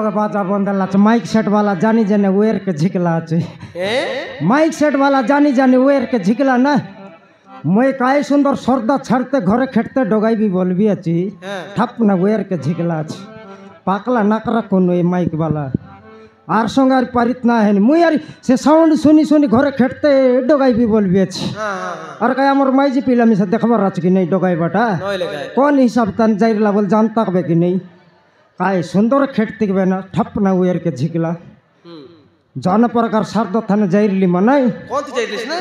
लगे बाजा Bandla mic set वाला जानी जाने वेर के झिकला माइक सेट वाला जानी जाने वेर के झिकला ना मैं काय सुंदर सर्दा छाड़ते घरे खेटते डगाई भी बोलबी अच्छी ठप ना वेर के झिकला पाकला नाकरा कोनो ये माइक वाला आर संग आर पारित ना है मुई यार से साउंड सुनी सुनी घरे खेटते डगाई भी बोलबी अच्छी और काय हमर माइजी पिला मिसा देखबर अछि कि नहीं डगाई बाटा कौन हिसाब तन जाइरला बोल जानता बे कि नहीं काय सुंदर खेटते के ना ठप ना वेर के झिकला जन प्रकार शारद थाने जाइरली मनाई कौन ती जाइरलिस ना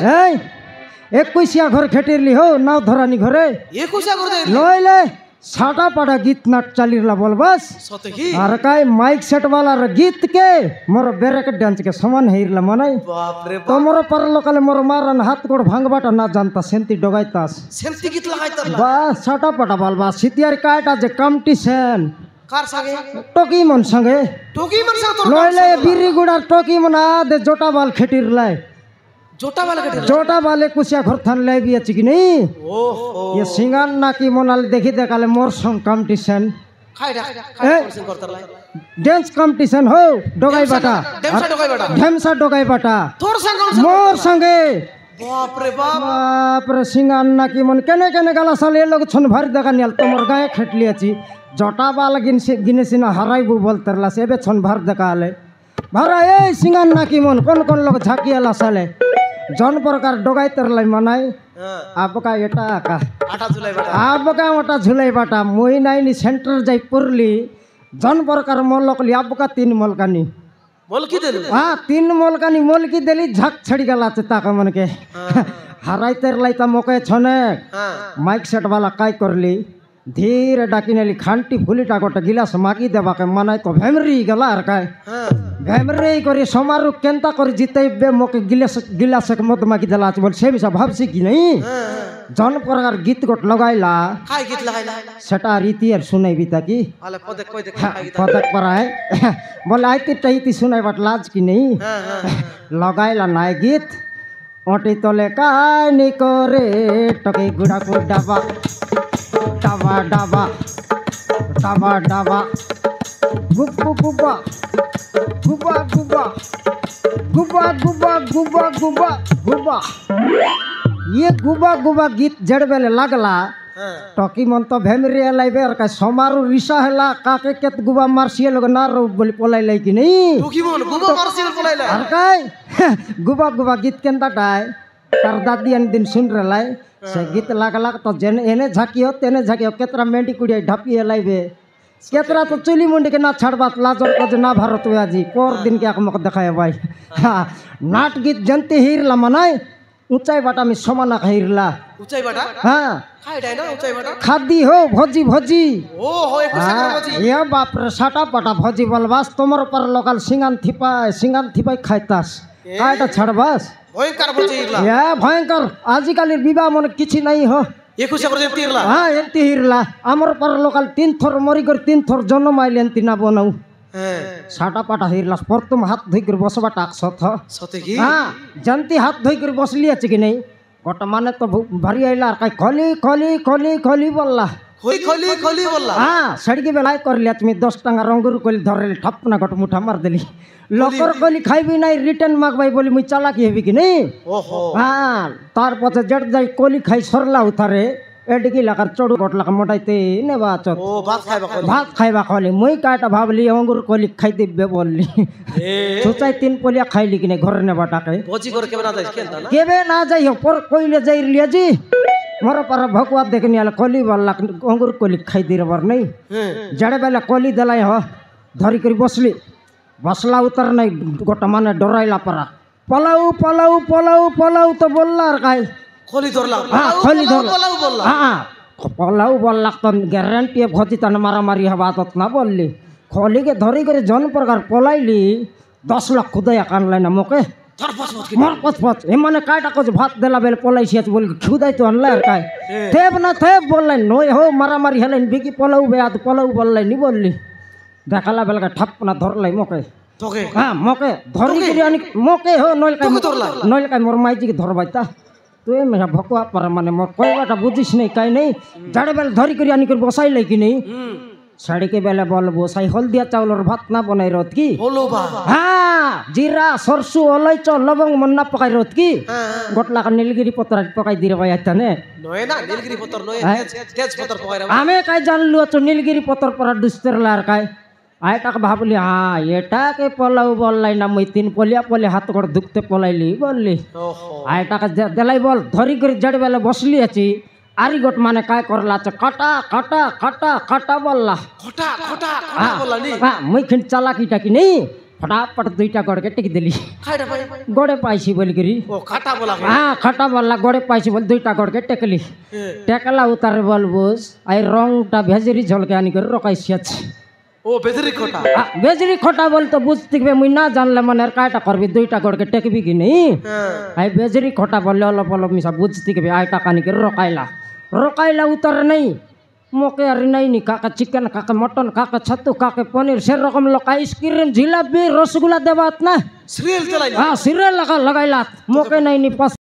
ए 21 घर खेटिरली हो नाव धरानी घरे 21 घर जाइरली लइले साटा पाड़ा गीत नाट चालिरला बोल बस सते की और काय माइक सेट वाला रे गीत के मोर बेरक डांस के समान हेरला मनाई बाप रे तो मोर पर लोकल मोर मारन हाथ गोड़ भांगबाटा ना जानता सेंती डगाइतास सेंती गीत लगाइता बस साटा पाड़ा बाल बस सितियार काटा जे कॉम्पिटिशन कार संगे टोकी मन संगे तो लइले बिरीगुड़ा टोकी मन आदे जोटा बाल खेटिरला जोटा वाले कुसिया घर थान ले भी अच्छी कि नहीं ओहो ये सिंगान ना की मोनाल देखी देखाले मोर संग कंपटीशन डांस कंपटीशन हो डगाई बाटा ढेमसा डगाई बाटा तोर संग मोर संगे बाप रे सिंगान ना की मन केने केने गाला साले लोग छन भर देखा नियल तोमर गाय खेटली अछि जोटा वाला गिने सिना हराइबू बोलतरला से बे छन भर देखाले भरा ए सिंगान ना की मन कौन कौन लोग झाकियाला साले जन प्रकार डगाई तरलाई मनाई आपका एटा का आटा झुलाई बाटा आपका ओटा झुलाई बाटा मोही नाइनी सेंटर जाई पुरली जन प्रकार मोलकली आपका 3 मोलकानी मोलकी देलु हां 3 मोलकानी मोलकी देली झक छड़ी गला ताका मन के हराई तरलाई त मोके छने माइक सेट वाला काय करली धीरे डाकिनेली खांटी फुलीटा गोटे गिलास मागी देवा के मनाई तो भेमरी गला आर काय भेमरी करी समारोह केनता कर जितेबे मोके गिलास के मत मागी देला बोल से भी भाबसी कि नहीं जन प्रकार गीत गोट लगाइला काय गीत लगाइला सेटा रीति और सुनाई बीता की आले पदक पदक पर है बोले आइती टईती सुनाई बट लाज की नहीं लगाइला नाय गीत ओटी तले काय नि करे टके गुडा को डाबा डाबा डाबा डाबा डाबा गुब्बा गुब्बा गुब्बा गुब्बा गुब्बा गुब्बा गुब्बा गुब्बा गुब्बा ये गुब्बा गुब्बा गीत जड़बेले लगला टकी मन तो भेमरी लाइबे और का समारो रिसा हला काके केत गुब्बा मारसिए लोग ना रो बोली पोलाई लाई कि नहीं टकी मन गुब्बा मारसिए पोलाई लाई और काय गुब्बा गुब्बा गीत केनता टाय तार दादी अन दिन सुन रलाई से गीत लागला तो जेने एने झाकियो तेने झाकियो केतरा मेंडी कुड़िया ढापी लाइबे केतरा तो चुली मुंडी के ना छाड़बात लाजर कज ना भारत जी कोर दिन के आकमक देखाय भाई हां नाट गीत जनते हिरला मनाय ऊंचाई बाटा में समाना हिरला ऊंचाई बाटा हां खाय डाय ना ऊंचाई बाटा खादी हो भोजी भोजी ओ हो एक भोजी ये बाप रे साटा पाटा भोजी बलवास तोमर पर लोकल सिंगान थिपाई खाइतास काटा छाड़बास भयंकर भोजी हिरला या भयंकर आजिकाली विवाह मन किछि नहीं हो 21 घर जेंती हिरला हां एंती हिरला हमर पर लोकल 3 थर मरी कर 3 थर जन्म आइले एंती ना बनाऊ साटा पाटा हिरला प्रथम हाथ धोई कर बसबा टाकसत सते की हां जनती हाथ धोई कर बसली अछि कि नहीं गोट माने तो भारी आइला काय खली खली खली खली बोलला खोई खली खली बोलला हां सड़की बेलाई कर लिया तुम 10 टंगा रंगुर कोली धरले ठपना गोट मुठा मार देली लोकर कोली खाइबी नहीं रिटर्न मागबाई बोली मुई चालाकी हेबी कि नहीं ओहो हां तार पछे जट जाई कोली खाई सरला उतारे एडिकी लाकर चोडू गोटला मोटाइते ने बाचत ओ भात खाइबा खोली मुई काटा भाबली अंगुर कोली खाई देबे बोलली सोचाई 3 पोलिया खाइली कि नहीं घर ने बाटा के भोजी कर के बना जाई केनता ना केबे ना जाई हो पर कोइले जाई लिया जी मोर पर भगवा देखनी आले कोली वाला अंगुर कोली खाई दे रबर नहीं जड़े बेला कोली दलाई हो धरी करी बसली बसला उतर नहीं गोटा माने डराइला परा पलाऊ पलाऊ पलाऊ पलाऊ तो बोलला काय खोली धरला हां खोली धरला पलाऊ बोलला हां पलाऊ बोलला तो गारंटी भोजी तन मारा मारी हवा तो ना बोलली खोली के धरी करे जन प्रकार पलाइली 10 लाख खुदाया कान लाइन मोके मर पछ पछ ए माने काटा को भात देला बेल पलाइसी बोल खुदाई तो अनला काय थेब ना थेब बोलले नोय हो मारा मारी हलेन बिकी पलाऊ बेआद पलाऊ बोलले नी बोलली देखला बेल का ठप ना धरलाई मोके तोके हां मोके धरी के आनी मोके हो नोल का मोर माइजी के धरबाइता तो ए मेरा भकुआ पर माने मोर कोई बाटा बुझिस नहीं काई नहीं जड़े बेल धरी के आनी कर बसाई ले कि नहीं শাড়িকে বেলা বলবো সাই হলদিয়া চাউলের ভাত না বনাই রত কি বলো বা হ্যাঁ জিরা সরষু অলইচ লবঙ্গ মন্না পকাই রত কি গটলা নীলগিরি পত্র পকাই দিরে ভাই আইতানে নয় না নীলগিরি পত্র নয় তেজ পত্র পকাই রে আমি কাই জানলু তো নীলগিরি পত্র পরা দুস্তরলার কাই আইটাকে ভাবলি হ্যাঁ এটাকে পলাও বললাই না মই তিন পলিয়া পলে হাত করে দুখতে পলাইলি বললি ওহো আইটাকে দেলাই বল ধরি করে জড় বেলা বসলি আছি আরি গোট মানে কায় করলা কাটা কাটা কাটা কাটা বললা খটা খটা খটা বললা নি হ্যাঁ মুই খিন চালাকিটা কি নেই ফটাফট দুইটা গড়কে টেকে দিলি খাইটা ভাই গড়ে পাইছি বলি করি ও খাটা বলা হ্যাঁ খাটা বললা গড়ে পাইছি বল দুইটা গড়কে টেকলি টেকলা উতারে বল বুঝ আই রংটা ভেজরি ঝলকে আনি করে রকাইছি আছে ও বেজরি খটা বেজরি খটা বলতো বুঝতে হবে মুই না জানলে মানে আর কায়টা করবি দুইটা গড়কে টেকবি কি নেই আই বেজরি খটা বললে অলপ অলপ মিশা বুঝতে হবে আই টাকা নিকে রকাইলা উতারে নেই মোকে আর নাই নি কাকা চিকেন কাকা মটন কাকা ছাতু কাকা পনির সেরকম লোক আইসক্রিম জিলাপি রসগোল্লা দেবাত না সিরিয়াল চালাই হ্যাঁ সিরিয়াল লাগাইলাত মোকে নাই নি 5